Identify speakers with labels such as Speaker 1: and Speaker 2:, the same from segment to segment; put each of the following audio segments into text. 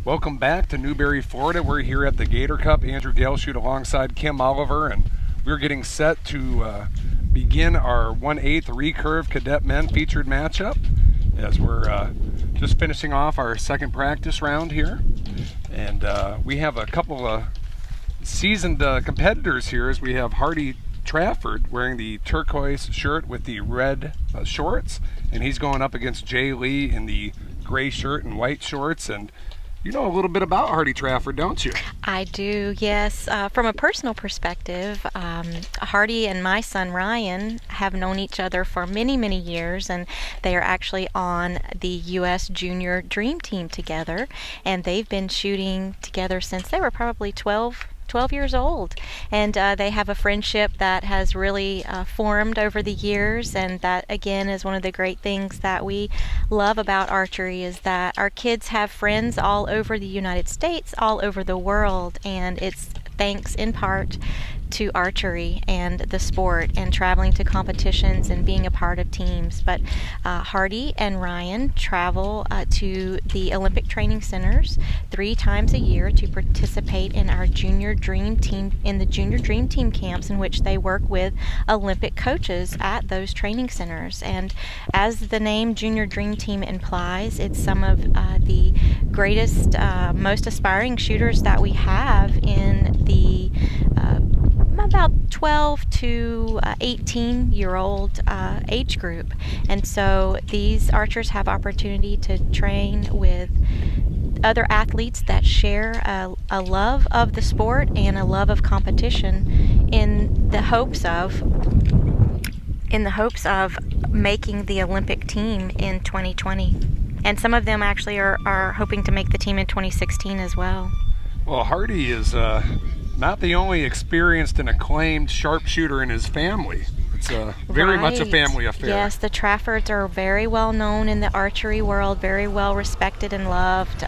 Speaker 1: Welcome back to Newberry, Florida. We're here at the Gator Cup. Andrew Galeshoot alongside Kim Oliver, and we're getting set to begin our 1/8 Recurve Cadet Men featured matchup as we're just finishing off our second practice round here. And we have a couple of seasoned competitors here as we have Hardy Trafford wearing the turquoise shirt with the red shorts, and he's going up against Jay Lee in the gray shirt and white shorts. And you know a little bit about Hardy Trafford, don't you?
Speaker 2: I do, yes. From a personal perspective, Hardy and my son Ryan have known each other for many, many years, and they are actually on the U.S. Junior Dream Team together, and they've been shooting together since they were probably 12 years old, and they have a friendship that has really formed over the years. And that again is one of the great things that we love about archery, is that our kids have friends all over the United States, all over the world, and it's thanks in part to archery and the sport and traveling to competitions and being a part of teams. But Hardy and Ryan travel to the Olympic training centers 3 times a year to participate in our Junior Dream Team, in the Junior Dream Team camps, in which they work with Olympic coaches at those training centers. And as the name Junior Dream Team implies, it's some of the greatest, most aspiring shooters that we have in the about 12 to 18-year-old age group. And so these archers have opportunity to train with other athletes that share a love of the sport and a love of competition in the hopes of making the Olympic team in 2020. And some of them actually are hoping to make the team in 2016 as well.
Speaker 1: Well, Hardy is not the only experienced and acclaimed sharpshooter in his family. It's very much a family affair.
Speaker 2: Yes, the Traffords are very well known in the archery world, very well respected and loved.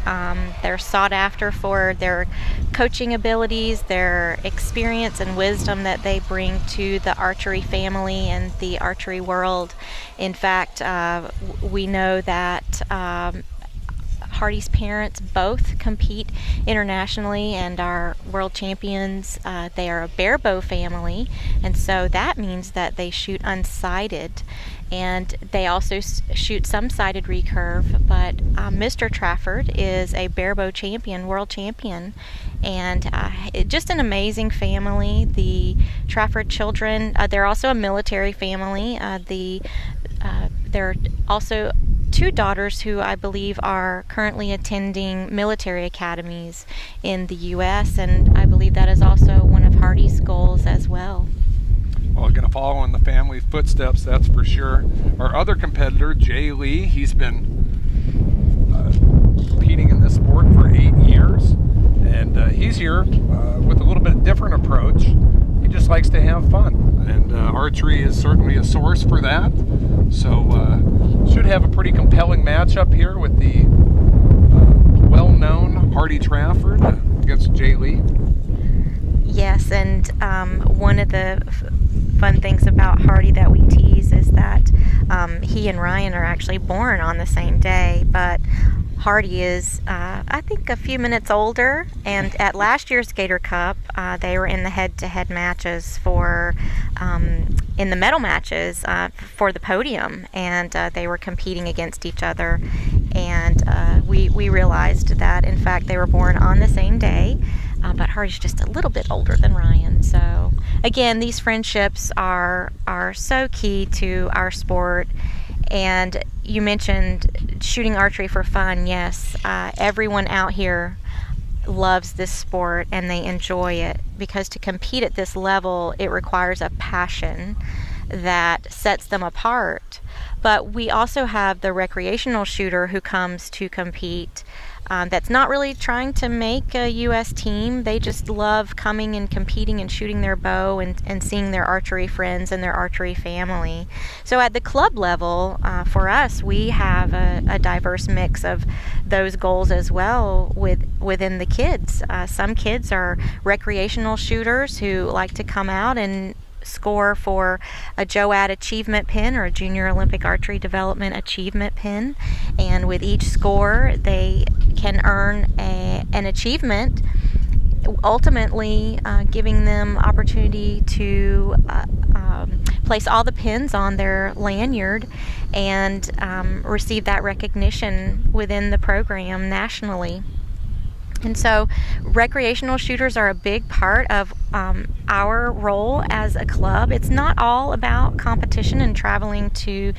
Speaker 2: They're sought after for their coaching abilities, their experience and wisdom that they bring to the archery family and the archery world. In fact, we know that Hardy's parents both compete internationally and are world champions. They are a bare bow family, and so that means that they shoot unsighted, and they also shoot some sighted recurve. But Mr. Trafford is a bare bow champion, world champion, and just an amazing family. The Trafford children, they're also a military family. There are also 2 daughters who I believe are currently attending military academies in the U.S., and I believe that is also one of Hardy's goals as well.
Speaker 1: Well, going to follow in the family footsteps, that's for sure. Our other competitor, Jay Lee, he's been competing in this sport for 8 years, and he's here with a little bit different approach. He just likes to have fun, and archery is certainly a source for that. So should have a pretty compelling matchup here with the well-known Hardy Trafford against Jay Lee.
Speaker 2: Yes, and one of the fun things about Hardy that we tease is that he and Ryan are actually born on the same day, but Hardy is, I think, a few minutes older, and at last year's Gator Cup, they were in the head-to-head matches in the medal matches for the podium, and they were competing against each other, and we realized that, in fact, they were born on the same day, but Hardy's just a little bit older than Ryan. So, again, these friendships are so key to our sport. And you mentioned shooting archery for fun. Yes, everyone out here loves this sport and they enjoy it, because to compete at this level, it requires a passion that sets them apart. But we also have the recreational shooter who comes to compete that's not really trying to make a U.S. team. They just love coming and competing and shooting their bow and seeing their archery friends and their archery family. So at the club level, for us, we have a diverse mix of those goals as well within the kids. Some kids are recreational shooters who like to come out and score for a JOAD achievement pin, or a Junior Olympic Archery Development Achievement pin, and with each score they can earn an achievement, ultimately giving them opportunity to place all the pins on their lanyard and receive that recognition within the program nationally. And so recreational shooters are a big part of our role as a club. It's not all about competition and traveling to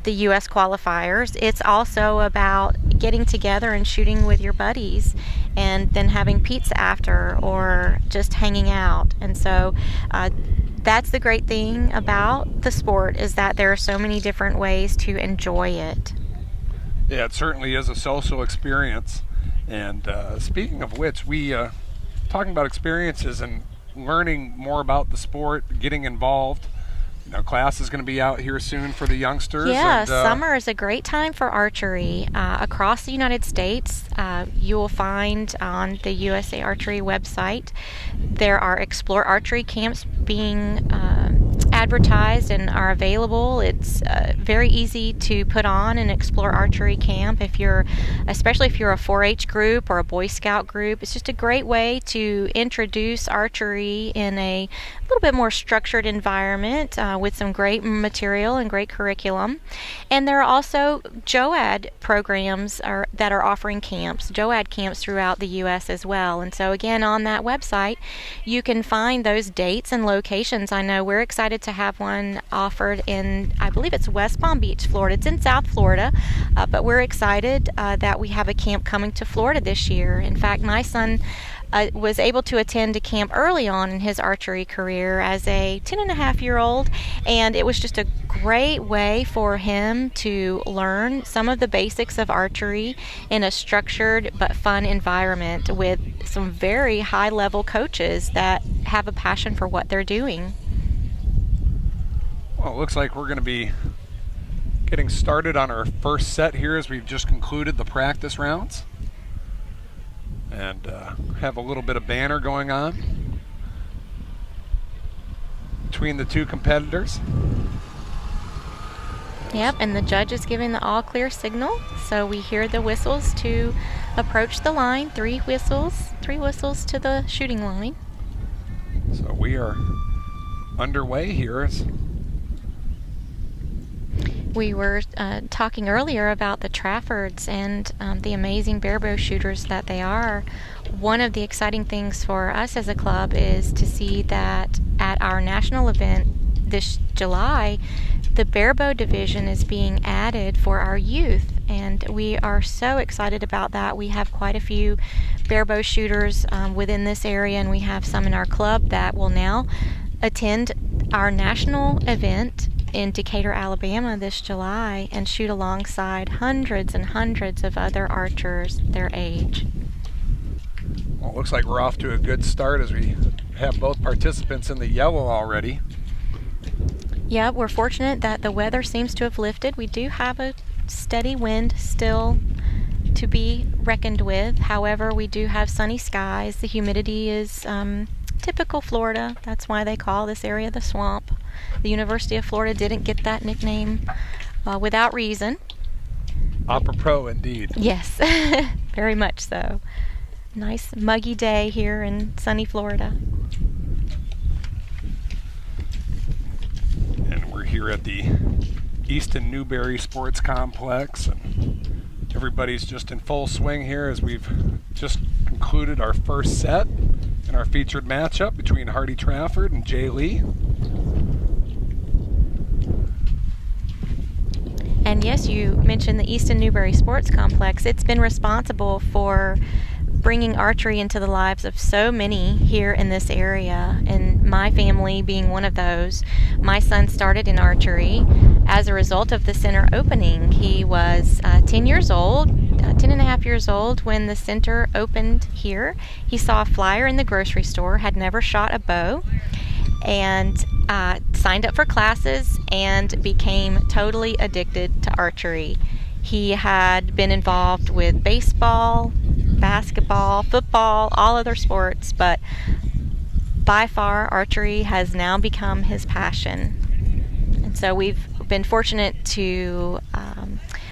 Speaker 2: the U.S. qualifiers. It's also about getting together and shooting with your buddies and then having pizza after, or just hanging out. And so that's the great thing about the sport, is that there are so many different ways to enjoy it.
Speaker 1: Yeah, it certainly is a social experience. And speaking of which, we talking about experiences and learning more about the sport, getting involved. You know, class is going to be out here soon for the youngsters.
Speaker 2: Yeah,
Speaker 1: and,
Speaker 2: summer is a great time for archery. Across the United States, you will find on the USA Archery website, there are Explore Archery camps being advertised and are available. It's very easy to put on an Explore Archery camp, especially if you're a 4-H group or a Boy Scout group. It's just a great way to introduce archery in a little bit more structured environment with some great material and great curriculum. And there are also JOAD programs that are offering camps, JOAD camps throughout the U.S. as well. And so again, on that website, you can find those dates and locations. I know we're excited to have one offered in, I believe it's West Palm Beach, Florida. It's in South Florida, but we're excited that we have a camp coming to Florida this year. In fact, my son was able to attend a camp early on in his archery career as a 10-and-a-half-year-old, and it was just a great way for him to learn some of the basics of archery in a structured but fun environment with some very high-level coaches that have a passion for what they're doing.
Speaker 1: Well, it looks like we're going to be getting started on our first set here as we've just concluded the practice rounds. And have a little bit of banter going on between the two competitors.
Speaker 2: Yep, and the judge is giving the all clear signal, so we hear the whistles to approach the line. 3 whistles to the shooting line.
Speaker 1: So we are underway here.
Speaker 2: We were talking earlier about the Traffords and the amazing barebow shooters that they are. One of the exciting things for us as a club is to see that at our national event this July, the barebow division is being added for our youth, and we are so excited about that. We have quite a few barebow shooters within this area, and we have some in our club that will now attend our national event in Decatur, Alabama this July and shoot alongside hundreds and hundreds of other archers their age.
Speaker 1: Well, it looks like we're off to a good start as we have both participants in the yellow already.
Speaker 2: Yeah, we're fortunate that the weather seems to have lifted. We do have a steady wind still to be reckoned with. However, we do have sunny skies. The humidity is typical Florida. That's why they call this area the swamp. The University of Florida didn't get that nickname without reason.
Speaker 1: Apropos indeed.
Speaker 2: Yes, very much so. Nice muggy day here in sunny Florida.
Speaker 1: And we're here at the Easton Newberry Sports Complex, and everybody's just in full swing here as we've just concluded our first set in our featured matchup between Hardy Trafford and Jay Lee.
Speaker 2: And yes, you mentioned the Easton Newberry Sports Complex. It's been responsible for bringing archery into the lives of so many here in this area, and my family being one of those. My son started in archery as a result of the center opening. He was 10 and a half years old when the center opened here. He saw a flyer in the grocery store, had never shot a bow, and signed up for classes and became totally addicted to archery. He had been involved with baseball, basketball, football, all other sports, but by far, archery has now become his passion. And so we've been fortunate to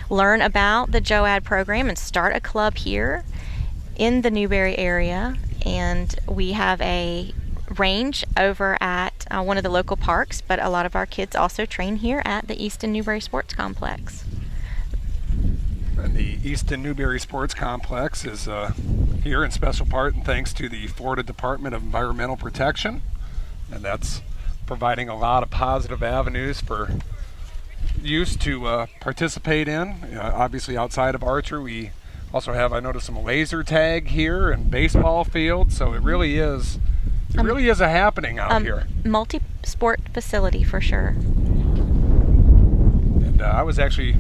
Speaker 2: learn about the JOAD program and start a club here in the Newberry area. And we have a range over at one of the local parks, but a lot of our kids also train here at the Easton Newberry Sports Complex.
Speaker 1: And the Easton Newberry Sports Complex is here in special part and thanks to the Florida Department of Environmental Protection, and that's providing a lot of positive avenues for youth to participate in. Obviously outside of archery, we also have, I noticed, some laser tag here and baseball field, so it really is a happening out here.
Speaker 2: Multi-sport facility for sure.
Speaker 1: And I was actually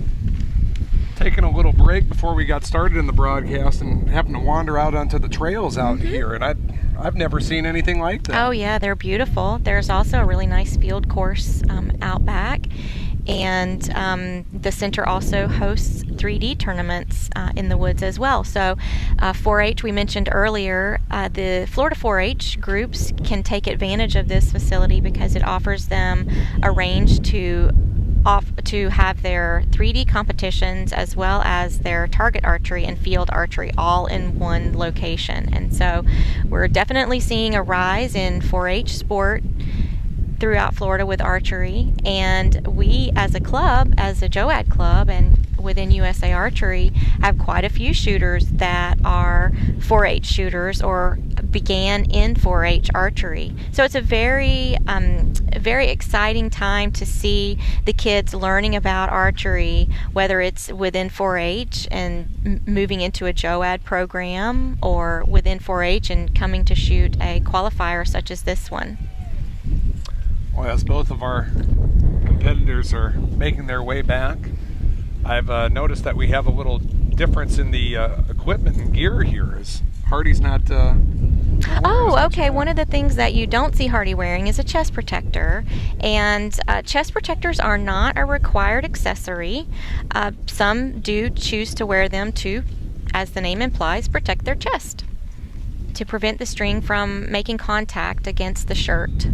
Speaker 1: taking a little break before we got started in the broadcast and happened to wander out onto the trails out here, and I've never seen anything like that.
Speaker 2: Oh yeah, they're beautiful. There's also a really nice field course out back, and the center also hosts 3D tournaments in the woods as well. So 4-H, we mentioned earlier, the Florida 4-H groups can take advantage of this facility because it offers them a range to have their 3D competitions as well as their target archery and field archery all in one location. And so we're definitely seeing a rise in 4-H sport throughout Florida with archery, and we as a club, as a JOAD club and within USA Archery, have quite a few shooters that are 4-H shooters or began in 4-H archery. So it's a very exciting time to see the kids learning about archery, whether it's within 4-H and moving into a JOAD program, or within 4-H and coming to shoot a qualifier such as this one.
Speaker 1: Well, as both of our competitors are making their way back, I've noticed that we have a little difference in the equipment and gear here. Is Hardy's not
Speaker 2: Oh, okay. One of the things that you don't see Hardy wearing is a chest protector, and chest protectors are not a required accessory. Some do choose to wear them to, as the name implies, protect their chest, to prevent the string from making contact against the shirt.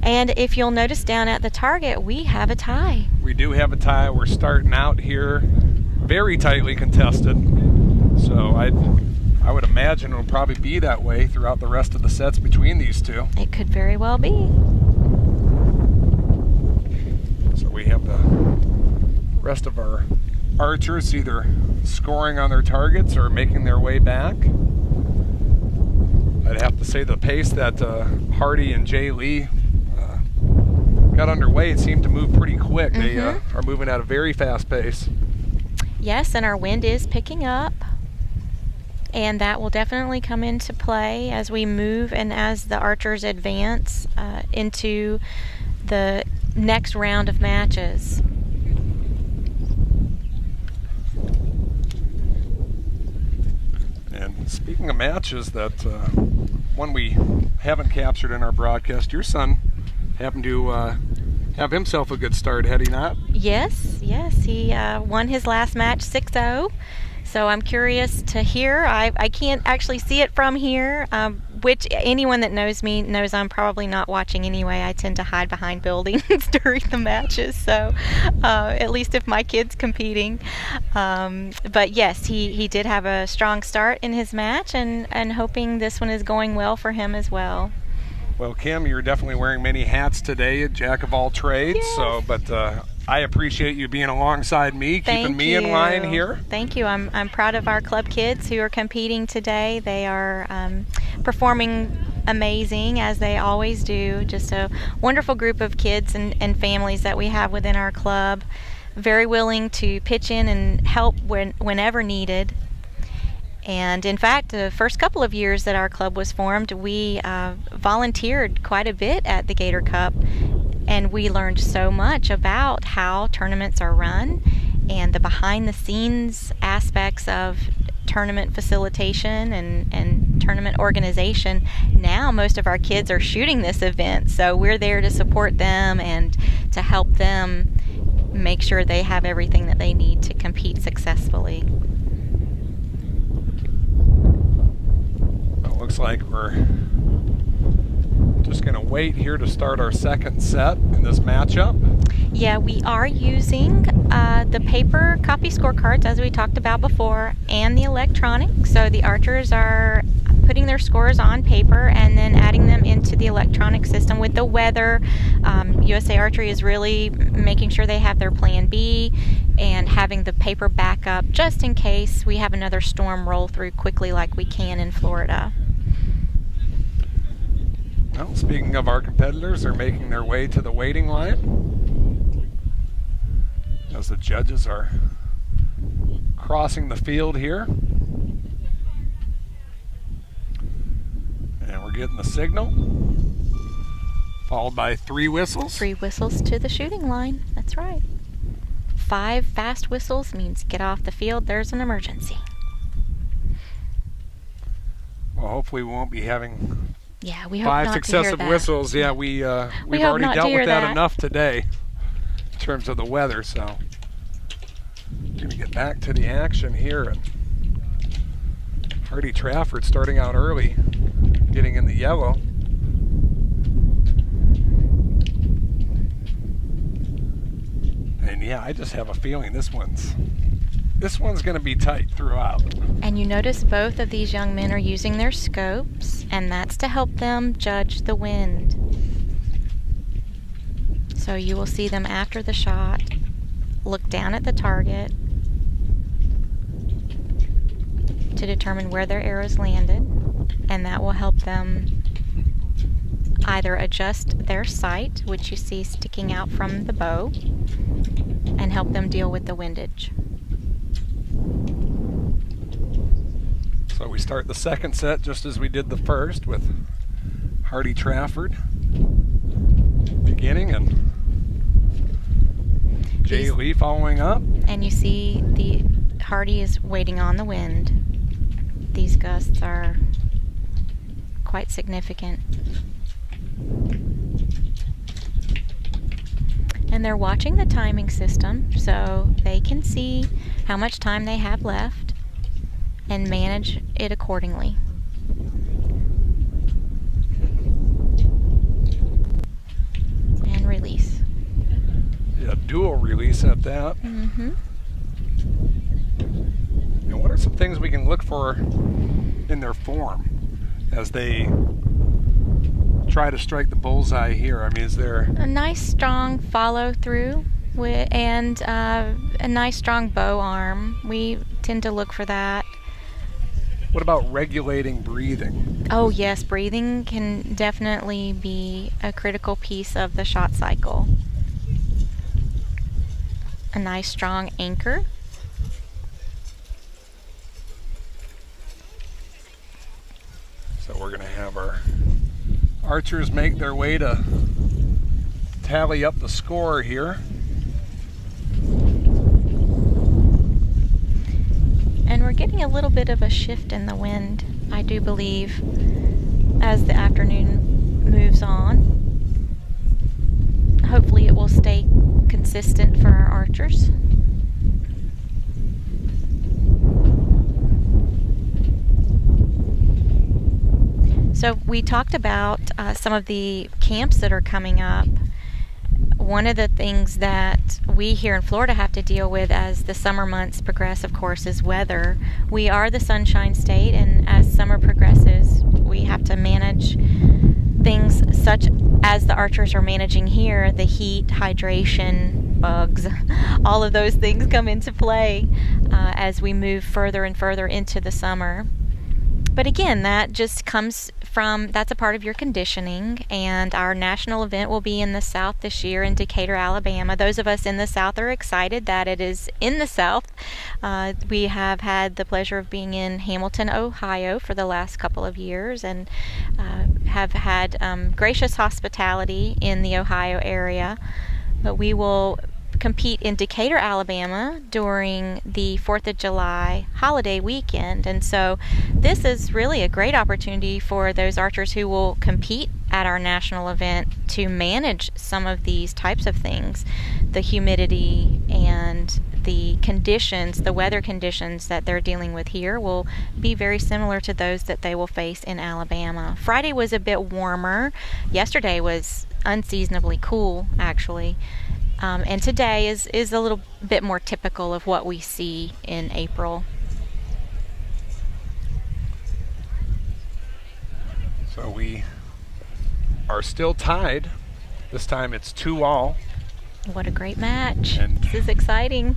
Speaker 2: And if you'll notice down at the target, we have a tie.
Speaker 1: We do have a tie. We're starting out here very tightly contested. So I would imagine it'll probably be that way throughout the rest of the sets between these two.
Speaker 2: It could very well be.
Speaker 1: So we have the rest of our archers either scoring on their targets or making their way back. I'd have to say the pace that Hardy and Jay Lee got underway, it seemed to move pretty quick. They are moving at a very fast pace.
Speaker 2: Yes, and our wind is picking up, and that will definitely come into play as we move and as the archers advance into the next round of matches.
Speaker 1: And speaking of matches, that one we haven't captured in our broadcast, your son happened to have himself a good start, had he not?
Speaker 2: Yes, he won his last match 6-0. So I'm curious to hear. I can't actually see it from here, which anyone that knows me knows I'm probably not watching anyway. I tend to hide behind buildings during the matches, so at least if my kid's competing. But yes, he did have a strong start in his match, and hoping this one is going well for him as well.
Speaker 1: Well, Kim, you're definitely wearing many hats today, a jack of all trades.
Speaker 2: Yes.
Speaker 1: So, but I appreciate you being alongside me, keeping me in line here.
Speaker 2: Thank you. I'm proud of our club kids who are competing today. They are performing amazing, as they always do. Just a wonderful group of kids and families that we have within our club. Very willing to pitch in and help whenever needed. And in fact, the first couple of years that our club was formed, we volunteered quite a bit at the Gator Cup, and we learned so much about how tournaments are run and the behind-the-scenes aspects of tournament facilitation and tournament organization. Now most of our kids are shooting this event, so we're there to support them and to help them make sure they have everything that they need to compete successfully.
Speaker 1: Looks like we're Just going to wait here to start our second set in this matchup.
Speaker 2: Yeah, we are using the paper copy scorecards as we talked about before and the electronic. So the archers are putting their scores on paper and then adding them into the electronic system with the weather. USA Archery is really making sure they have their plan B and having the paper backup just in case we have another storm roll through quickly like we can in Florida.
Speaker 1: Well, speaking of our competitors, they're making their way to the waiting line as the judges are crossing the field here. And we're getting the signal, followed by 3 whistles.
Speaker 2: 3 whistles to the shooting line. That's right. 5 fast whistles means get off the field. There's an emergency.
Speaker 1: Well, hopefully we won't be having
Speaker 2: we hope
Speaker 1: 5
Speaker 2: not
Speaker 1: successive
Speaker 2: to hear that.
Speaker 1: whistles. Yeah, we've already dealt with that enough today in terms of the weather. So we're going to get back to the action here. And Hardy Trafford starting out early, getting in the yellow. And yeah, I just have a feeling this one's going to be tight throughout.
Speaker 2: And you notice both of these young men are using their scopes, and that's to help them judge the wind. So you will see them after the shot look down at the target to determine where their arrows landed, and that will help them either adjust their sight, which you see sticking out from the bow, and help them deal with the windage.
Speaker 1: So we start the second set just as we did the first, with Hardy Trafford beginning and Jay Lee following up.
Speaker 2: And you see the Hardy is waiting on the wind. These gusts are quite significant. And they're watching the timing system so they can see how much time they have left and manage it accordingly. And release.
Speaker 1: Yeah, dual release at that.
Speaker 2: Mm-hmm.
Speaker 1: And what are some things we can look for in their form as they try to strike the bullseye here? I mean, is there
Speaker 2: A nice strong follow through and a nice strong bow arm. We tend to look for that.
Speaker 1: What about regulating breathing?
Speaker 2: Oh yes, breathing can definitely be a critical piece of the shot cycle. A nice strong anchor.
Speaker 1: So we're going to have our archers make their way to tally up the score here.
Speaker 2: And we're getting a little bit of a shift in the wind, I do believe, as the afternoon moves on. Hopefully it will stay consistent for our archers. So we talked about some of the camps that are coming up. One of the things that we here in Florida have to deal with as the summer months progress, of course, is weather. We are the Sunshine State, and as summer progresses, we have to manage things such as the archers are managing here, the heat, hydration, bugs, all of those things come into play as we move further and further into the summer. But again, that just comes from, that's a part of your conditioning, and our national event will be in the South this year in Decatur, Alabama. Those of us in the South are excited that it is in the South. We have had the pleasure of being in Hamilton, Ohio for the last couple of years, and have had gracious hospitality in the Ohio area. But we will compete in Decatur, Alabama during the 4th of July holiday weekend. And so this is really a great opportunity for those archers who will compete at our national event to manage some of these types of things. The humidity and the conditions, the weather conditions that they're dealing with here will be very similar to those that they will face in Alabama. Friday was a bit warmer. Yesterday was unseasonably cool, actually. And today is a little bit more typical of what we see in April.
Speaker 1: So we are still tied. This time it's 2-all.
Speaker 2: What a great match.
Speaker 1: And
Speaker 2: this is exciting.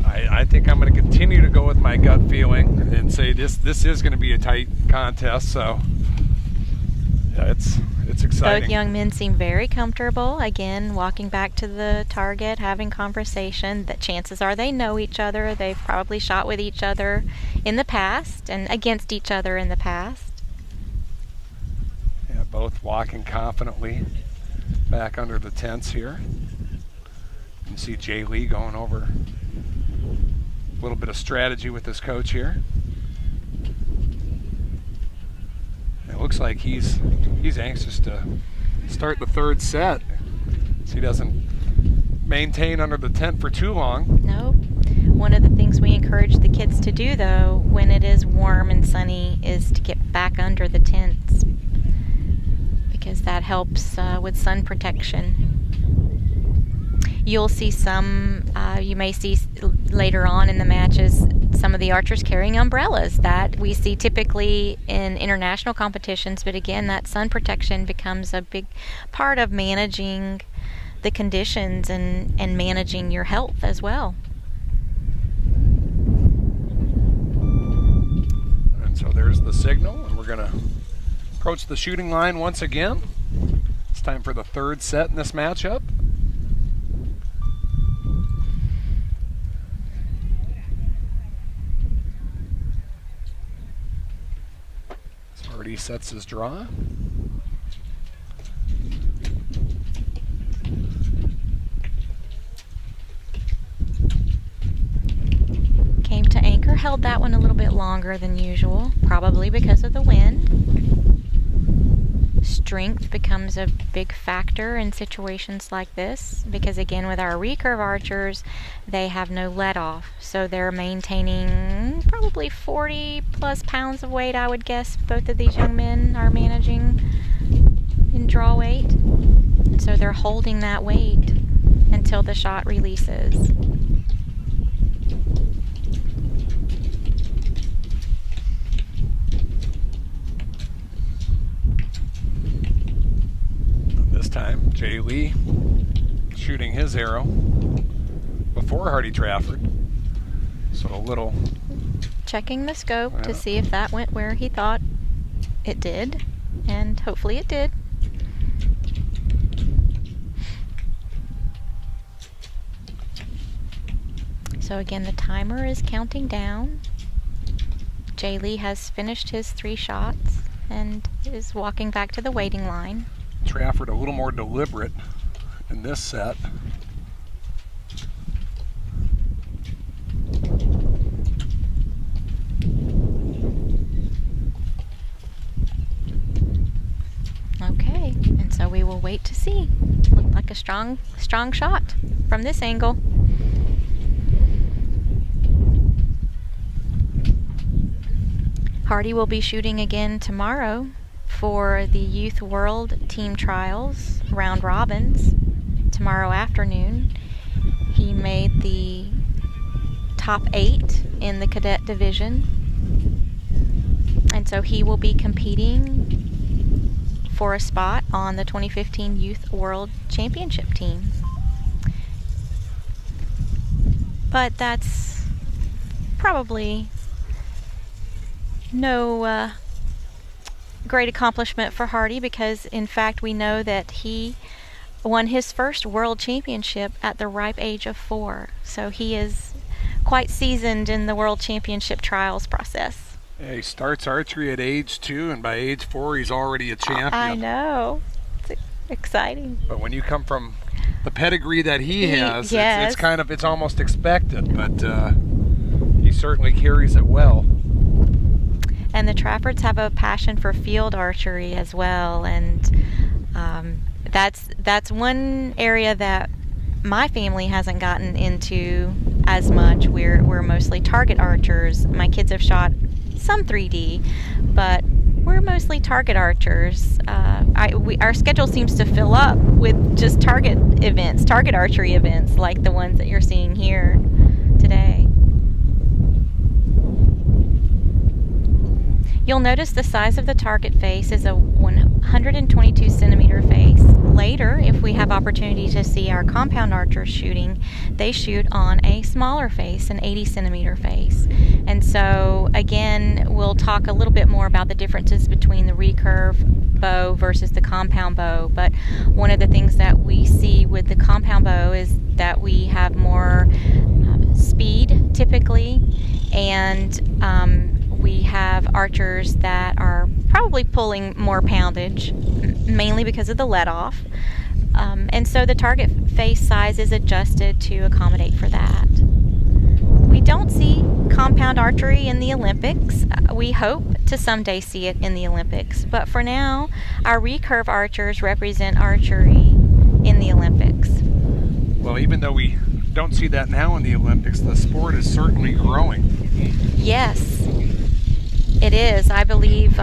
Speaker 1: I think I'm going to continue to go with my gut feeling and say this is going to be a tight contest. So yeah, it's exciting.
Speaker 2: Both young men seem very comfortable. Again, walking back to the target, having conversation. The chances are they know each other. They've probably shot with each other in the past and against each other in the past.
Speaker 1: Yeah, both walking confidently back under the tents here. You see Jay Lee going over a little bit of strategy with his coach here. It looks like he's anxious to start the third set, so he doesn't maintain under the tent for too long.
Speaker 2: No. One of the things we encourage the kids to do, though, when it is warm and sunny, is to get back under the tents, because that helps with sun protection. You'll see you may see later on in the matches some of the archers carrying umbrellas that we see typically in international competitions, but again, that sun protection becomes a big part of managing the conditions and managing your health as well.
Speaker 1: And so there's the signal, and we're going to approach the shooting line once again. It's time for the third set in this matchup. He sets his draw.
Speaker 2: Came to anchor, held that one a little bit longer than usual, probably because of the wind. Strength becomes a big factor in situations like this, because again, with our recurve archers, they have no let off, so they're maintaining probably 40 plus pounds of weight, I would guess both of these young men are managing in draw weight, and so they're holding that weight until the shot releases.
Speaker 1: This time, Jay Lee shooting his arrow before Hardy Trafford. So a little...
Speaker 2: Checking the scope to see if that went where he thought it did, and hopefully it did. So again, the timer is counting down. Jay Lee has finished his 3 shots and is walking back to the waiting line.
Speaker 1: Trafford a little more deliberate in this set.
Speaker 2: Okay, and so we will wait to see. Looked like a strong shot from this angle. Hardy will be shooting again tomorrow for the Youth World Team Trials round robins tomorrow afternoon. He made the top 8 in the cadet division, and so he will be competing for a spot on the 2015 Youth World Championship team. But that's probably no great accomplishment for Hardy, because in fact we know that he won his first world championship at the ripe age of 4. So he is quite seasoned in the world championship trials process.
Speaker 1: Yeah, he starts archery at age 2, and by age 4 he's already a champion.
Speaker 2: I know. It's exciting.
Speaker 1: But when you come from the pedigree that he has,
Speaker 2: yes.
Speaker 1: it's almost expected, but he certainly carries it well.
Speaker 2: And the Traffords have a passion for field archery as well, and that's one area that my family hasn't gotten into as much. We're mostly target archers. My kids have shot some 3D, but we're mostly target archers. Our schedule seems to fill up with just target archery events like the ones that you're seeing here today. You'll notice the size of the target face is a 122 centimeter face. Later, if we have opportunity to see our compound archers shooting, they shoot on a smaller face, an 80 centimeter face. And so, again, we'll talk a little bit more about the differences between the recurve bow versus the compound bow. But one of the things that we see with the compound bow is that we have more speed typically, and we have archers that are probably pulling more poundage, mainly because of the let-off. And so the target face size is adjusted to accommodate for that. We don't see compound archery in the Olympics. We hope to someday see it in the Olympics. But for now, our recurve archers represent archery in the Olympics.
Speaker 1: Well, even though we don't see that now in the Olympics, the sport is certainly growing.
Speaker 2: Yes, it is. I believe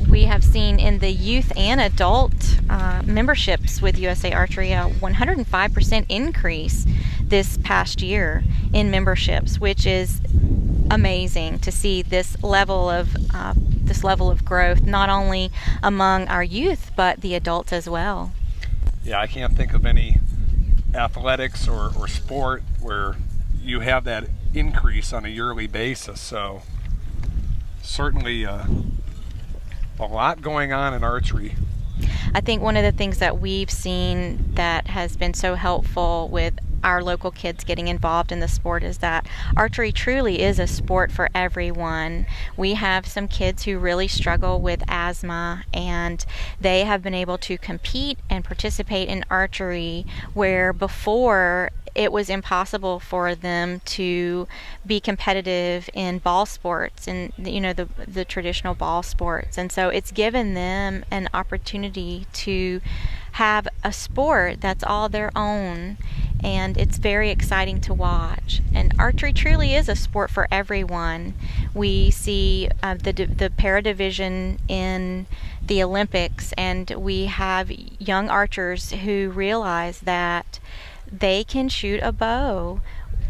Speaker 2: we have seen in the youth and adult memberships with USA Archery a 105% increase this past year in memberships, which is amazing to see this level of growth, not only among our youth but the adults as well.
Speaker 1: Yeah, I can't think of any athletics or sport where you have that increase on a yearly basis. So certainly a lot going on in archery.
Speaker 2: I think one of the things that we've seen that has been so helpful with our local kids getting involved in the sport is that archery truly is a sport for everyone. We have some kids who really struggle with asthma, and they have been able to compete and participate in archery where before it was impossible for them to be competitive in ball sports and the traditional ball sports. And so it's given them an opportunity to have a sport that's all their own, and it's very exciting to watch. And archery truly is a sport for everyone. We see the para division in the Olympics, and we have young archers who realize that they can shoot a bow.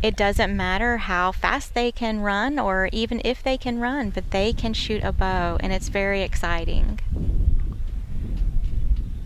Speaker 2: It doesn't matter how fast they can run or even if they can run, but they can shoot a bow, and it's very exciting.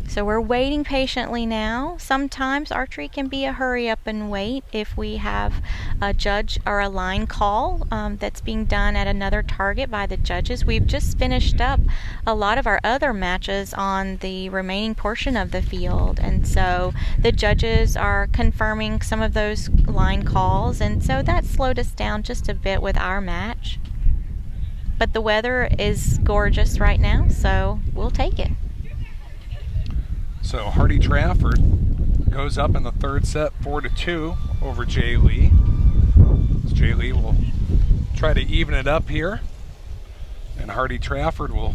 Speaker 2: So we're waiting patiently now. Sometimes archery can be a hurry up and wait if we have a judge or a line call that's being done at another target by the judges. We've just finished up a lot of our other matches on the remaining portion of the field, and so the judges are confirming some of those line calls, and so that slowed us down just a bit with our match. But the weather is gorgeous right now, so we'll take it.
Speaker 1: So Hardy Trafford goes up in the third set 4-2 over Jay Lee. Jay Lee will try to even it up here, and Hardy Trafford will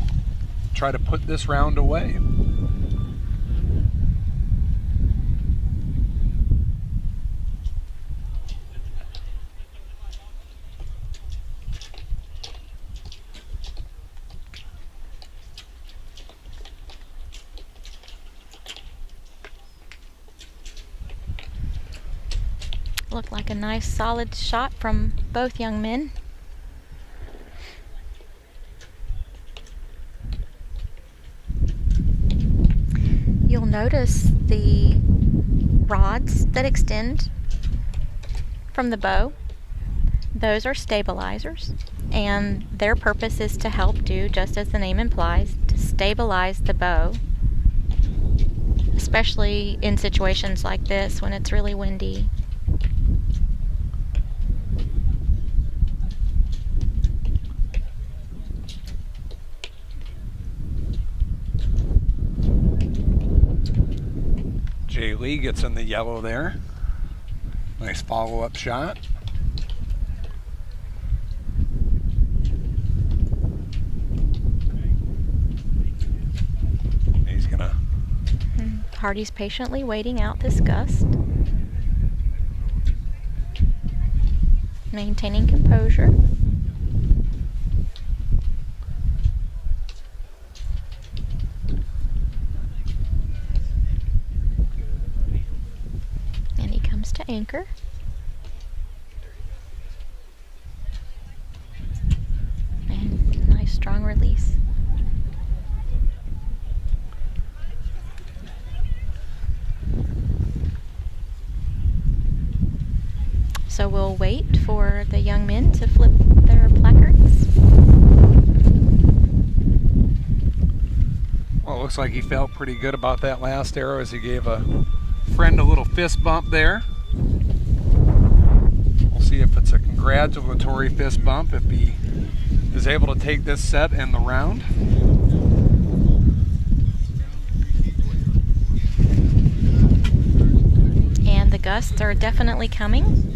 Speaker 1: try to put this round away.
Speaker 2: Looked like a nice solid shot from both young men. You'll notice the rods that extend from the bow. Those are stabilizers, and their purpose is to help do just as the name implies, to stabilize the bow, especially in situations like this when it's really windy.
Speaker 1: Jay Lee gets in the yellow there. Nice follow-up shot. He's gonna...
Speaker 2: Hardy's patiently waiting out this gust. Maintaining composure. And he comes to anchor. And nice strong release. So we'll wait for the young men to flip their placards.
Speaker 1: Well, it looks like he felt pretty good about that last arrow as he gave a friend a little fist bump there. We'll see if it's a congratulatory fist bump if he is able to take this set and the round.
Speaker 2: And the gusts are definitely coming.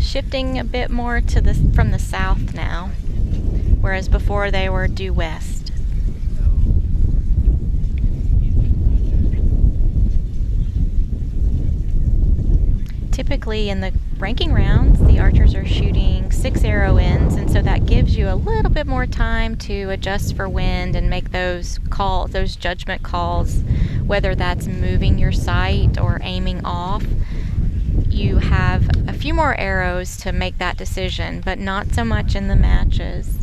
Speaker 2: Shifting a bit more to from the south now, whereas before they were due west. Typically in the ranking rounds, the archers are shooting 6 arrow ends, and so that gives you a little bit more time to adjust for wind and make those calls, those judgment calls, whether that's moving your sight or aiming off. You have a few more arrows to make that decision, but not so much in the matches,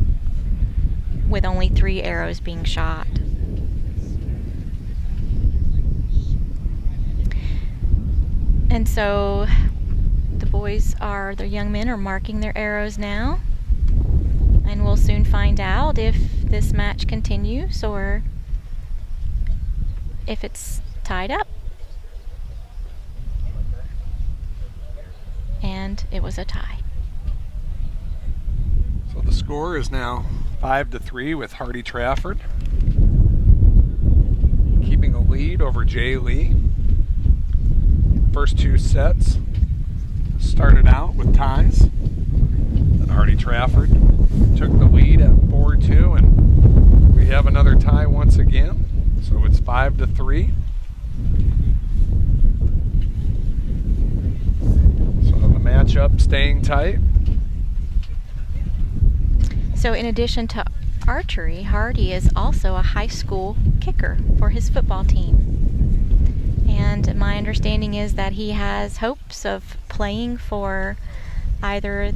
Speaker 2: with only 3 arrows being shot. And so the young men are marking their arrows now, and we'll soon find out if this match continues or if it's tied up. And it was a tie.
Speaker 1: So the score is now 5-3 with Hardy Trafford keeping a lead over Jay Lee. First 2 sets started out with ties. Then Hardy Trafford took the lead at 4-2, and we have another tie once again. So it's 5-3. Matchup staying tight.
Speaker 2: So in addition to archery, Hardy is also a high school kicker for his football team. And my understanding is that he has hopes of playing for either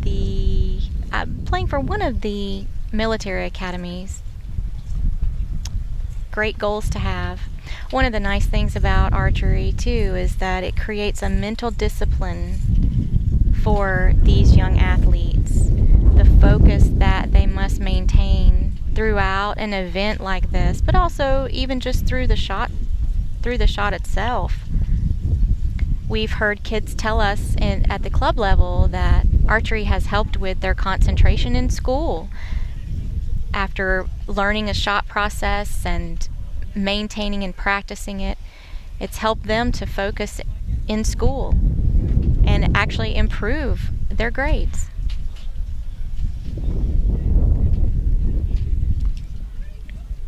Speaker 2: playing for one of the military academies. Great goals to have. One of the nice things about archery too is that it creates a mental discipline for these young athletes. The focus that they must maintain throughout an event like this, but also even just through the shot itself. We've heard kids tell us at the club level that archery has helped with their concentration in school. After learning a shot process and maintaining and practicing it, it's helped them to focus in school and actually improve their grades.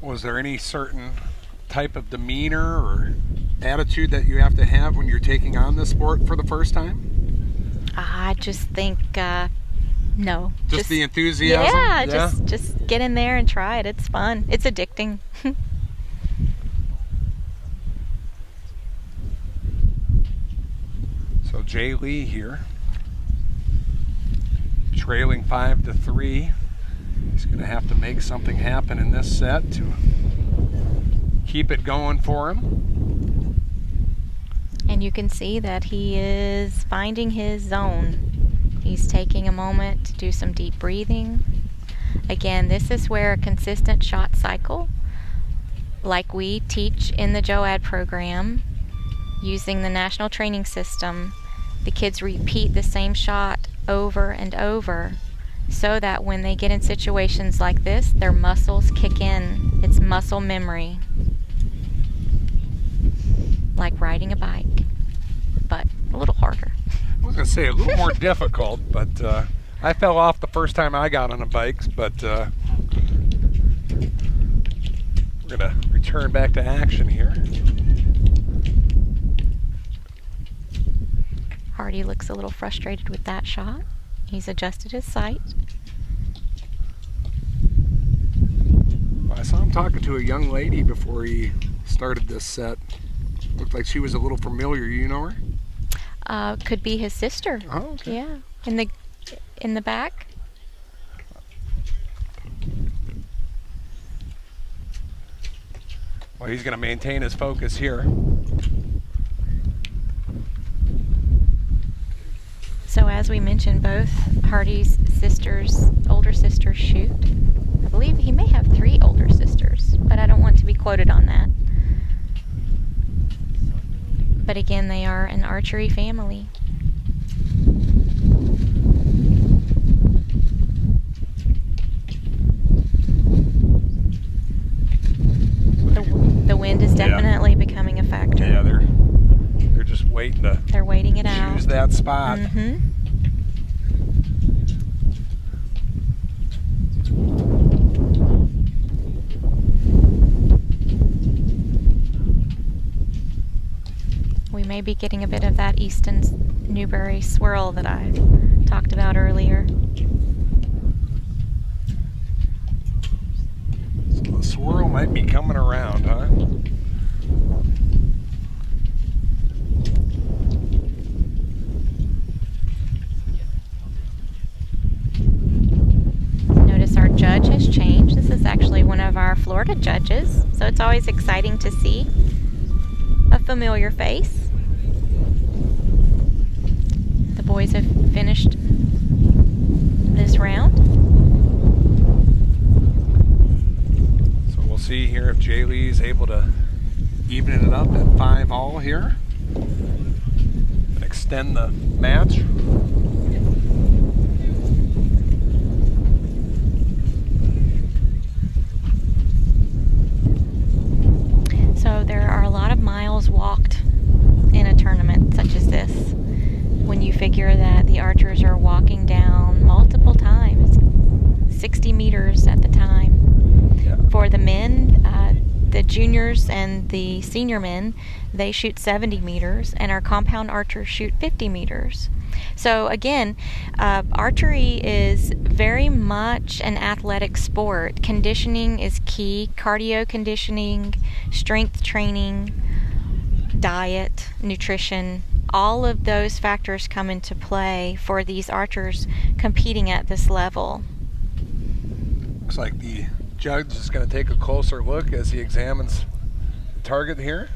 Speaker 1: Was there any certain type of demeanor or attitude that you have to have when you're taking on this sport for the first time?
Speaker 2: I just think no.
Speaker 1: Just the enthusiasm?
Speaker 2: Yeah, just get in there and try it. It's fun. It's addicting.
Speaker 1: So Jay Lee here, trailing 5-3. He's going to have to make something happen in this set to keep it going for him.
Speaker 2: And you can see that he is finding his zone. He's taking a moment to do some deep breathing. Again, this is where a consistent shot cycle, like we teach in the JOAD program, using the National Training System, the kids repeat the same shot over and over so that when they get in situations like this, their muscles kick in. It's muscle memory. like riding a bike, but a little harder.
Speaker 1: I was going to say a little more difficult, but I fell off the first time I got on a bike, but we're going to return back to action here.
Speaker 2: Hardy looks a little frustrated with that shot. He's adjusted his sight.
Speaker 1: I saw him talking to a young lady before he started this set. Looked like she was a little familiar. You know her?
Speaker 2: Could be his sister.
Speaker 1: Oh, okay.
Speaker 2: Yeah, in the back.
Speaker 1: Well, he's going to maintain his focus here.
Speaker 2: So as we mentioned, both Hardy's older sisters shoot. I believe he may have 3 older sisters, but I don't want to be quoted on that. But again, they are an archery family. The wind is definitely becoming a factor.
Speaker 1: Yeah, they're just waiting to.
Speaker 2: They're waiting it out.
Speaker 1: Choose that spot.
Speaker 2: Mm-hmm. We may be getting a bit of that Easton Newberry swirl that I talked about earlier.
Speaker 1: So the swirl might be coming around, huh?
Speaker 2: Notice our judge has changed. This is actually one of our Florida judges, so it's always exciting to see a familiar face. The boys have finished this round.
Speaker 1: So we'll see here if Jay Lee is able to even it up at 5-all here and extend the match.
Speaker 2: So there are a lot of miles walked in a tournament such as this. When you figure that the archers are walking down multiple times, 60 meters at the time.
Speaker 1: Yeah.
Speaker 2: For the men, the juniors and the senior men, they shoot 70 meters, and our compound archers shoot 50 meters. So again, archery is very much an athletic sport. Conditioning is key. Cardio conditioning, strength training, diet, nutrition, all of those factors come into play for these archers competing at this level.
Speaker 1: Looks like the judge is going to take a closer look as he examines the target here.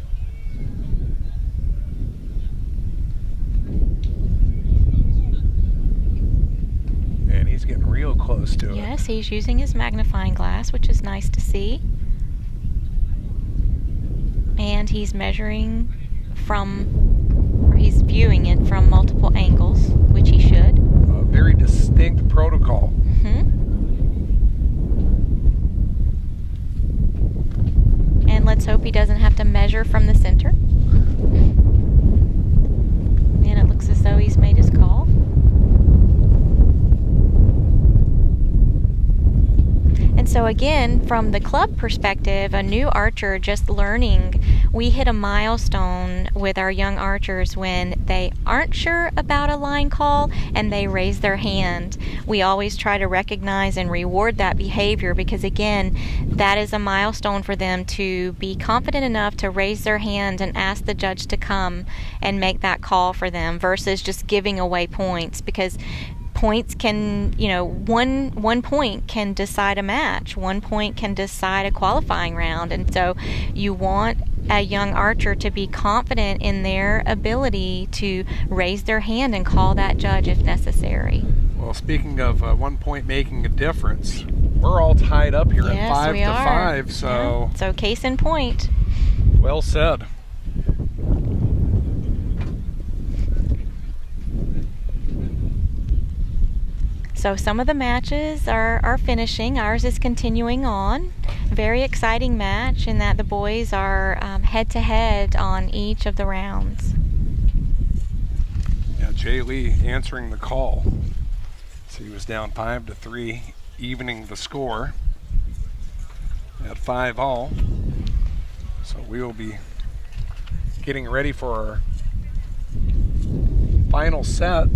Speaker 1: And he's getting real close to it.
Speaker 2: Yes, he's using his magnifying glass, which is nice to see. And he's measuring he's viewing it from multiple angles, which he should.
Speaker 1: A very distinct protocol.
Speaker 2: And let's hope he doesn't have to measure from the center. And it looks as though he's made his call. And so again, from the club perspective, a new archer just learning, we hit a milestone with our young archers when they aren't sure about a line call and they raise their hand. We always try to recognize and reward that behavior because again, that is a milestone for them to be confident enough to raise their hand and ask the judge to come and make that call for them versus just giving away points, because points can, one point can decide a match. 1 point can decide a qualifying round. And so you want a young archer to be confident in their ability to raise their hand and call that judge if necessary.
Speaker 1: Well, speaking of 1 point making a difference, we're all tied up here at 5-5. So,
Speaker 2: yeah. So case in point.
Speaker 1: Well said.
Speaker 2: So some of the matches are finishing. Ours is continuing on. Very exciting match in that the boys are head-to-head on each of the rounds.
Speaker 1: Yeah, Jay Lee answering the call. So he was down 5-3, evening the score at 5-all. So we will be getting ready for our final set.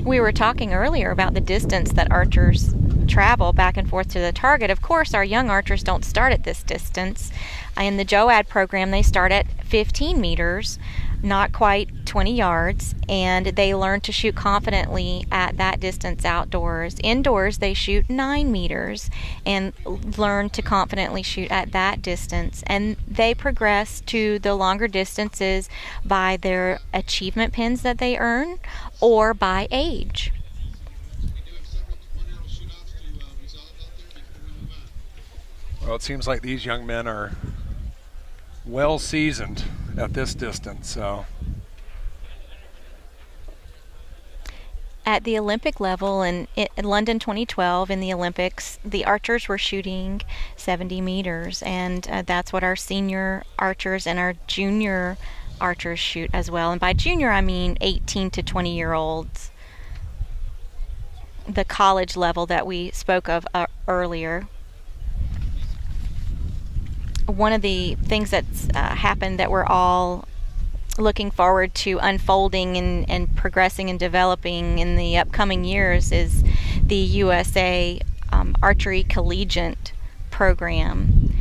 Speaker 2: We were talking earlier about the distance that archers travel back and forth to the target. Of course, our young archers don't start at this distance. In the JOAD program, they start at 15 meters, not quite 20 yards, and they learn to shoot confidently at that distance outdoors. Indoors, they shoot 9 meters and learn to confidently shoot at that distance. And they progress to the longer distances by their achievement pins that they earn or by age.
Speaker 1: Well, it seems like these young men are well seasoned at this distance, so.
Speaker 2: At the Olympic level in London 2012 in the Olympics, the archers were shooting 70 meters, and that's what our senior archers and our junior archers shoot as well. And by junior, I mean 18 to 20-year-olds, the college level that we spoke of earlier. One of the things that's happened that we're all looking forward to unfolding and progressing and developing in the upcoming years is the USA Archery Collegiate program.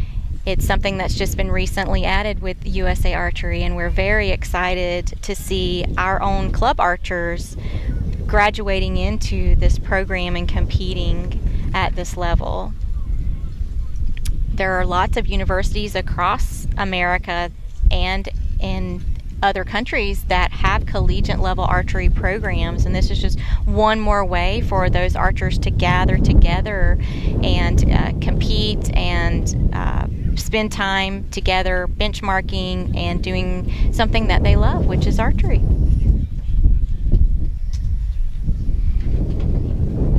Speaker 2: It's something that's just been recently added with USA Archery, and we're very excited to see our own club archers graduating into this program and competing at this level. There are lots of universities across America and in other countries that have collegiate level archery programs, and this is just one more way for those archers to gather together and compete and spend time together benchmarking and doing something that they love, which is archery.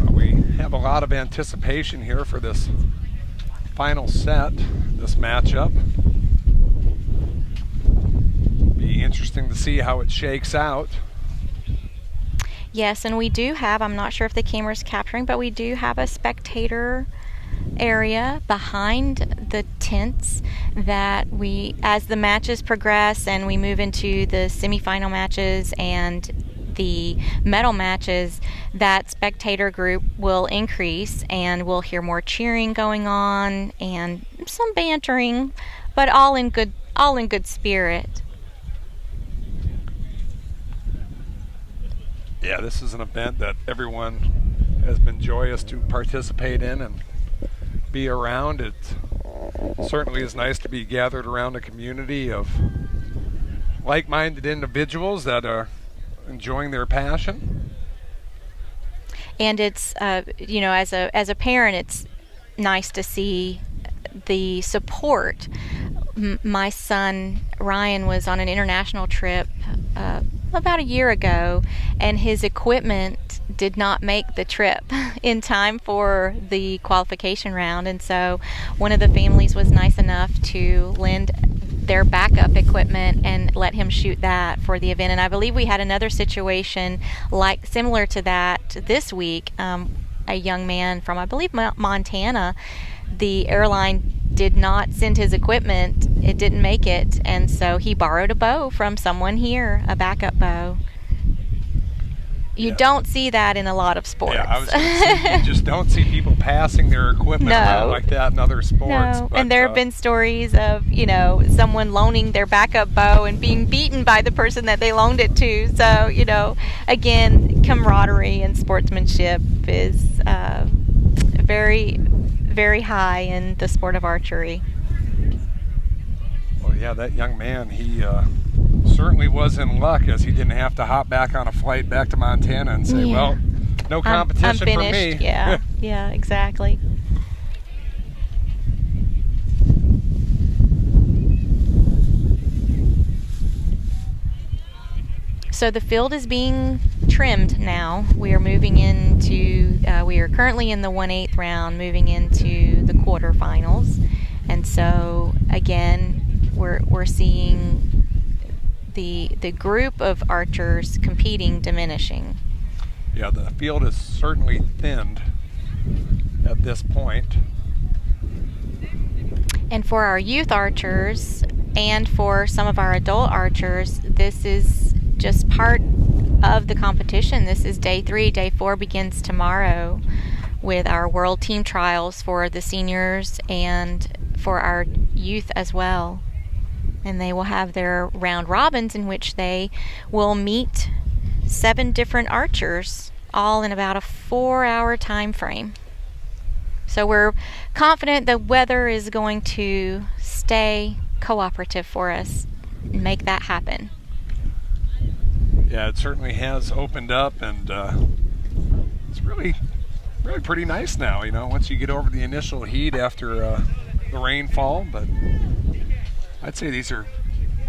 Speaker 1: We have a lot of anticipation here for this final set, this matchup. Be interesting to see how it shakes out.
Speaker 2: Yes, and we do have, I'm not sure if the camera's capturing, but we do have a spectator area behind the tents that we, as the matches progress and we move into the semifinal matches and the medal matches, that spectator group will increase and we'll hear more cheering going on and some bantering, but all in good spirit.
Speaker 1: Yeah, this is an event that everyone has been joyous to participate in and be around. It certainly is nice to be gathered around a community of like-minded individuals that are enjoying their passion.
Speaker 2: And it's as a parent, it's nice to see the support. My son Ryan was on an international trip about a year ago, and his equipment did not make the trip in time for the qualification round, and so one of the families was nice enough to lend their backup equipment and let him shoot that for the event. And I believe we had another situation like similar to that this week. A young man from, I believe, Montana, the airline did not send his equipment. It didn't make it, and so he borrowed a bow from someone here, a backup bow. You don't see that in a lot of sports.
Speaker 1: Yeah, I was going to say, you just don't see people passing their equipment around like that in other sports.
Speaker 2: No,
Speaker 1: but,
Speaker 2: and there have been stories of, someone loaning their backup bow and being beaten by the person that they loaned it to. So, again, camaraderie and sportsmanship is very, very high in the sport of archery.
Speaker 1: Well, yeah, that young man, he certainly was in luck, as he didn't have to hop back on a flight back to Montana and say, well, no competition
Speaker 2: I'm finished.
Speaker 1: for me.
Speaker 2: Yeah, exactly. So the field is being trimmed now. We are moving into we are currently in the 1/8 round, moving into the quarterfinals. And so again, we're seeing the group of archers competing diminishing.
Speaker 1: Yeah, the field is certainly thinned at this point.
Speaker 2: And for our youth archers and for some of our adult archers, this is just part of the competition. This is day 3. Day 4 begins tomorrow with our world team trials for the seniors and for our youth as well. And they will have their round robins in which they will meet 7 different archers, all in about a 4-hour time frame. So we're confident the weather is going to stay cooperative for us and make that happen.
Speaker 1: Yeah, it certainly has opened up, and it's really pretty nice now, once you get over the initial heat after the rainfall. But I'd say these are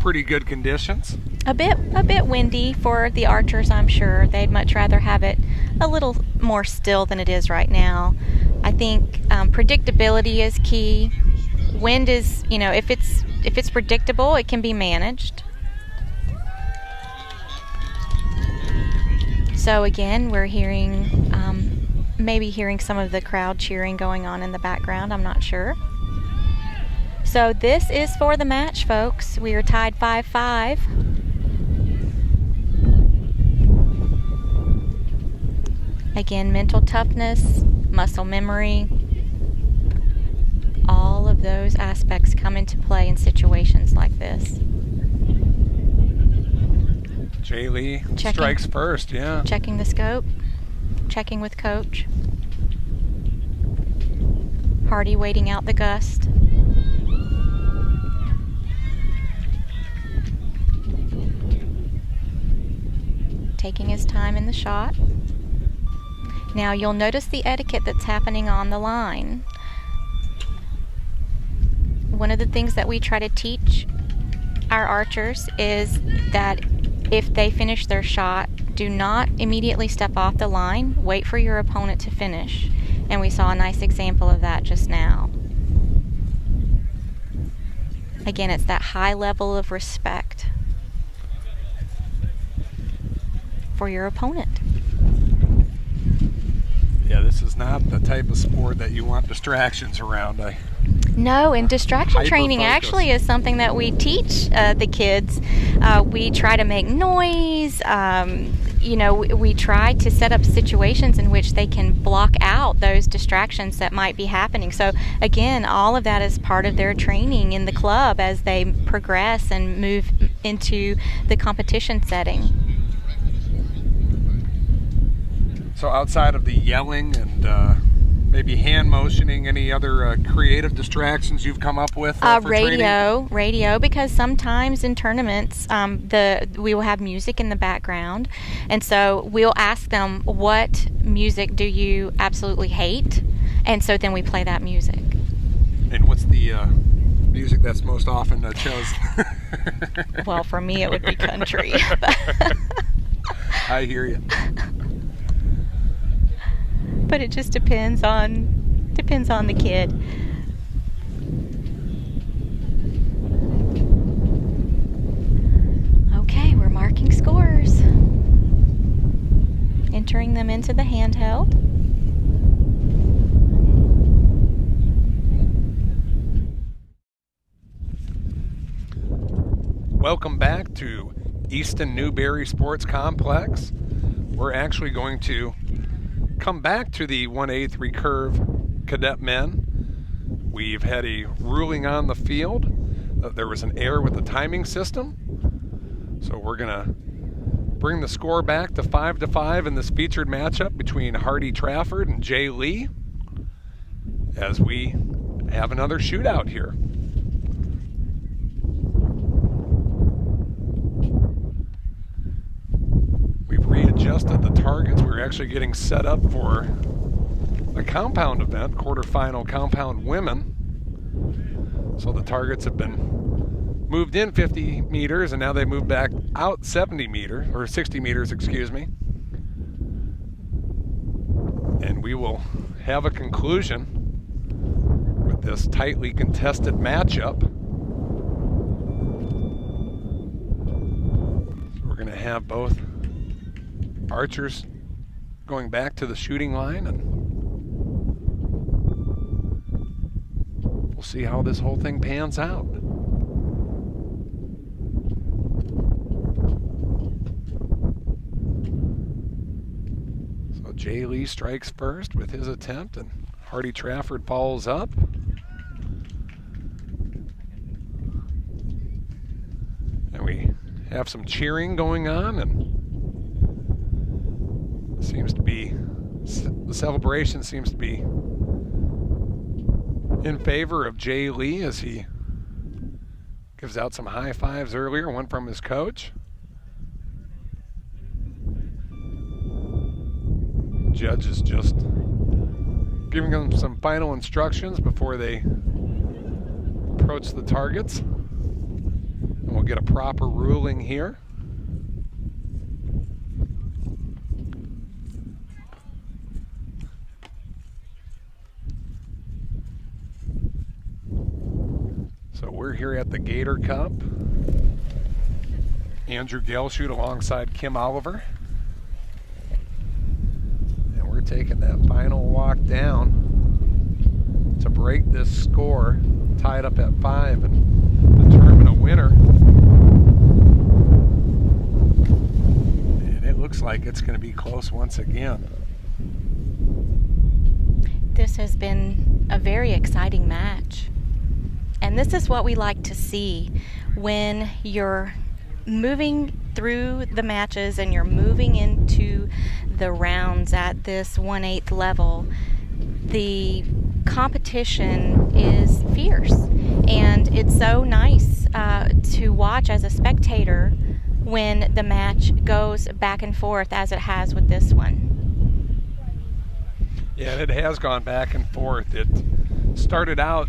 Speaker 1: pretty good conditions.
Speaker 2: A bit windy for the archers, I'm sure. They'd much rather have it a little more still than it is right now. I think predictability is key. Wind is, if it's predictable, it can be managed. So again, we're maybe hearing some of the crowd cheering going on in the background. I'm not sure. So this is for the match, folks. We are tied 5-5. Again, mental toughness, muscle memory, all of those aspects come into play in situations like this.
Speaker 1: Jay Lee strikes first, yeah.
Speaker 2: Checking the scope, checking with coach. Hardy waiting out the gust. Taking his time in the shot. Now you'll notice the etiquette that's happening on the line. One of the things that we try to teach our archers is that if they finish their shot, do not immediately step off the line. Wait for your opponent to finish. And we saw a nice example of that just now. Again, it's that high level of respect for your opponent.
Speaker 1: Yeah, this is not the type of sport that you want distractions around.
Speaker 2: No, and distraction training actually is something that we teach the kids. We try to make noise. We try to set up situations in which they can block out those distractions that might be happening. So again, all of that is part of their training in the club as they progress and move into the competition setting.
Speaker 1: So outside of the yelling and maybe hand motioning, any other creative distractions you've come up with for training?
Speaker 2: Radio, because sometimes in tournaments we will have music in the background, and so we'll ask them, what music do you absolutely hate? And so then we play that music.
Speaker 1: And what's the music that's most often chosen?
Speaker 2: Well, for me it would be country.
Speaker 1: I hear you.
Speaker 2: But it just depends on the kid. Okay, we're marking scores. Entering them into the handheld.
Speaker 1: Welcome back to Easton Newberry Sports Complex. We're actually going to come back to the 1/8 Recurve Cadet men. We've had a ruling on the field that there was an error with the timing system. So we're going to bring the score back to 5-5 in this featured matchup between Hardy Trafford and Jay Lee as we have another shootout here. Readjusted the targets. We're actually getting set up for a compound event, quarterfinal compound women. So the targets have been moved in 50 meters and now they move back out 70 meters, or 60 meters, excuse me. And we will have a conclusion with this tightly contested matchup. So we're going to have both archers going back to the shooting line, and we'll see how this whole thing pans out. So Jay Lee strikes first with his attempt, and Hardy Trafford follows up. And we have some cheering going on, and the celebration seems to be in favor of Jay Lee as he gives out some high fives earlier, one from his coach. Judge is just giving them some final instructions before they approach the targets, and we'll get a proper ruling here. So we're here at the Gator Cup. Andrew Galeshoot alongside Kim Oliver. And we're taking that final walk down to break this score, tied up at 5, and determine a winner. And it looks like it's going to be close once again.
Speaker 2: This has been a very exciting match. And this is what we like to see when you're moving through the matches and you're moving into the rounds at this 1/8 level. The competition is fierce, and it's so nice to watch as a spectator when the match goes back and forth as it has with this one.
Speaker 1: Yeah, it has gone back and forth. It started out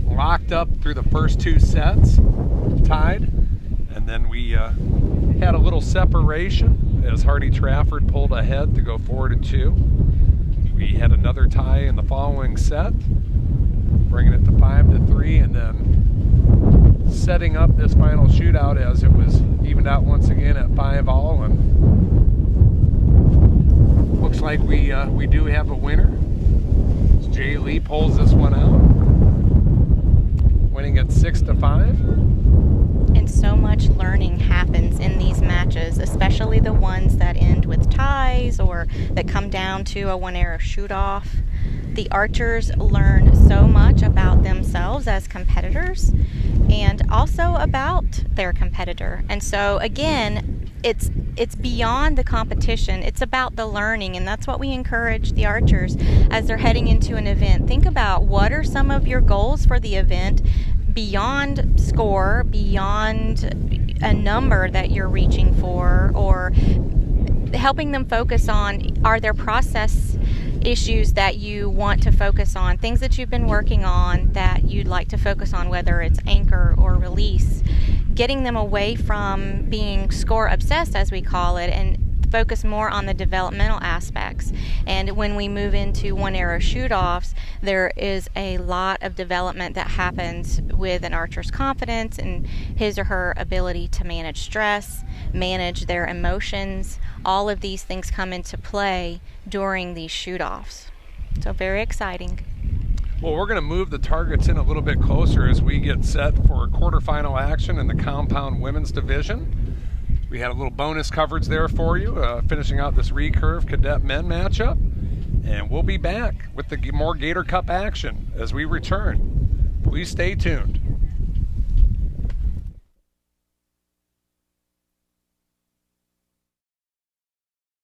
Speaker 1: locked up through the first 2 sets, tied, and then we had a little separation as Hardy Trafford pulled ahead to go 4-2. We had another tie in the following set, bringing it to 5-3, and then setting up this final shootout as it was evened out once again at 5-all, and looks like we do have a winner. Jay Lee pulls this one out, winning at 6-5.
Speaker 2: And so much learning happens in these matches, especially the ones that end with ties or that come down to a one-arrow shoot-off. The archers learn so much about themselves as competitors and also about their competitor. And so again, it's beyond the competition. It's about the learning, and that's what we encourage the archers as they're heading into an event. Think about what are some of your goals for the event beyond score, beyond a number that you're reaching for, or helping them focus on, are there process issues that you want to focus on, things that you've been working on that you'd like to focus on, whether it's anchor or release, getting them away from being score obsessed, as we call it, and focus more on the developmental aspects. And when we move into one-arrow shoot-offs, there is a lot of development that happens with an archer's confidence and his or her ability to manage stress, manage their emotions. All of these things come into play during these shoot-offs. So very exciting.
Speaker 1: Well, we're going to move the targets in a little bit closer as we get set for quarterfinal action in the compound women's division. We had a little bonus coverage there for you, finishing out this Recurve Cadet men matchup. And we'll be back with the more Gator Cup action as we return. Please stay tuned.